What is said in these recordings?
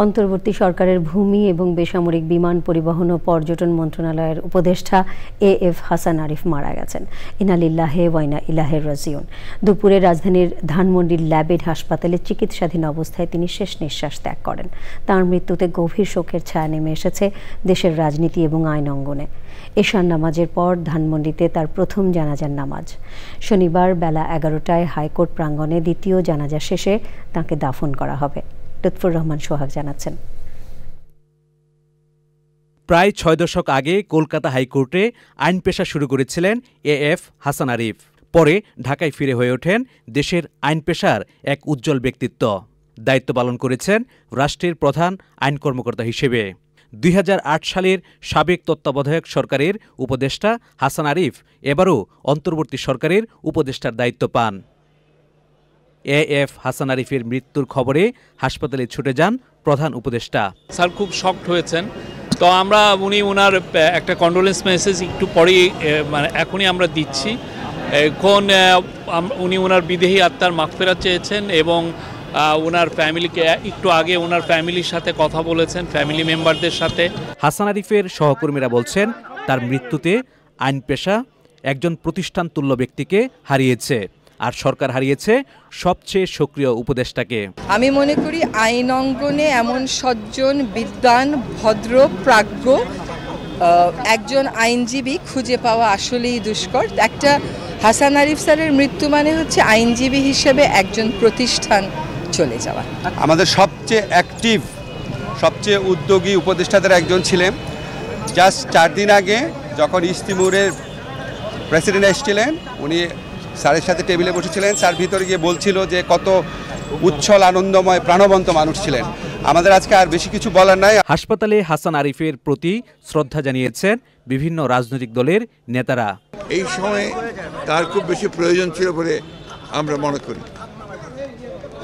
অন্তর্বর্তী সরকারের ভূমি এবং বেসামরিক বিমান পরিবহন ও পর্যটন মন্ত্রণালয়ের উপদেষ্টা এএফ হাসান আরিফ মারা গেছেন। ইন্না লিল্লাহি ওয়া ইন্না ইলাইহি রাজিউন। দুপুরে রাজধানীর ধানমন্ডির ল্যাবেড হাসপাতালে চিকিৎসাধীন অবস্থায় তিনি শেষ নিঃশ্বাস ত্যাগ করেন। তাঁর মৃত্যুতে গভীর শোকের ছায়া নেমে এসেছে দেশের রাজনীতি এবং আইন অঙ্গনে। এশার নামাজের পর ধানমন্ডিতে তার প্রথম জানাজার নামাজ। শনিবার বেলা 11টায় হাইকোর্ট প্রাঙ্গণে দ্বিতীয় জানাজা শেষে তাঁকে দাফন করা হবে। লুৎফর রহমান সোহাগ জানাচ্ছেন। প্রায় 6 দশক আগে কলকাতা হাইকোর্টে আইন পেশা শুরু করেছিলেন এএফ হাসান আরিফ। পরে ঢাকায় ফিরে হয়ে ওঠেন দেশের আইন পেশার এক উজ্জ্বল ব্যক্তিত্ব। দায়িত্ব পালন করেছেন রাষ্ট্রের প্রধান আইন কর্মকর্তা হিসেবে। 2008 সালের সাবেক তত্ত্বাবধায়ক সরকারের উপদেষ্টা হাসান আরিফ এবারও অন্তর্বর্তী সরকারের উপদেষ্টার দায়িত্ব পান। এএফ হাসান আরিফের মৃত্যুর খবরে হাসপাতালে ছুটে যান প্রধান উপদেষ্টা। স্যার খুব শকড হয়েছেন। তো আমরা ওনার একটা কন্ডোলেন্স মেসেজ একটু পরেই এখনই আমরা দিচ্ছি। এখন উনি ওনার বিদেহী আত্মার মাগফিরাত চেয়েছেন এবং ওনার ফ্যামিলিকে একটু আগে ওনার ফ্যামিলির সাথে কথা বলেছেন, ফ্যামিলি মেম্বারদের সাথে। হাসান আরিফের সহকর্মীরা বলছেন তার মৃত্যুতে আইন পেশা একজন প্রতিষ্ঠান তুল্য ব্যক্তিকে হারিয়েছে, আর সরকার হারিয়েছে সবচেয়ে সক্রিয় উপদেষ্টাকে। আমি মনে করি আইন অঙ্গনে এমন সজ্জন, বিদ্বান, ভদ্র, প্রাজ্ঞ একজন আইনজীবী খুঁজে পাওয়া আসলেই দুষ্কর। একটা হাসান আরিফ স্যারের মৃত্যু মানে হচ্ছে আইনজীবী হিসেবে একজন প্রতিষ্ঠান চলে যাওয়া। আমাদের সবচেয়ে অ্যাক্টিভ, সবচেয়ে উদ্যোগী উপদেষ্টাদের একজন ছিলেন। জাস্ট 4 দিন আগে যখন ইস্ট তিমুরের প্রেসিডেন্ট এসেছিলেন, উনি স্যারের সাথে টেবিলে বসেছিলেন। স্যার ভিতরে গিয়ে বলছিল যে কত উচ্ছল, আনন্দময়, প্রাণবন্ত মানুষ ছিলেন। আমাদের আজকে আর বেশি কিছু বলার নাই। হাসপাতালে হাসান আরিফের প্রতি শ্রদ্ধা জানিয়েছেন বিভিন্ন রাজনৈতিক দলের নেতারা। এই সময় তার খুব বেশি প্রয়োজন ছিল বলে আমরা মনে করি।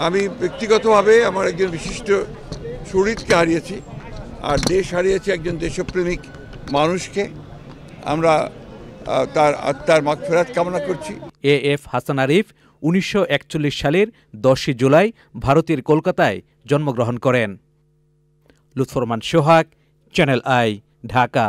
আমি ব্যক্তিগতভাবে আমার একজন বিশিষ্ট শহীদকে হারিয়েছি, আর দেশ হারিয়েছে একজন দেশপ্রেমিক মানুষকে। আমরা তার আত্মার মাগফিরাত কামনা করছি। এএফ হাসান আরিফ 1941 সালের 10 জুলাই ভারতের কলকাতায় জন্মগ্রহণ করেন। লুৎফর রহমান সোহাগ, চ্যানেল আই, ঢাকা।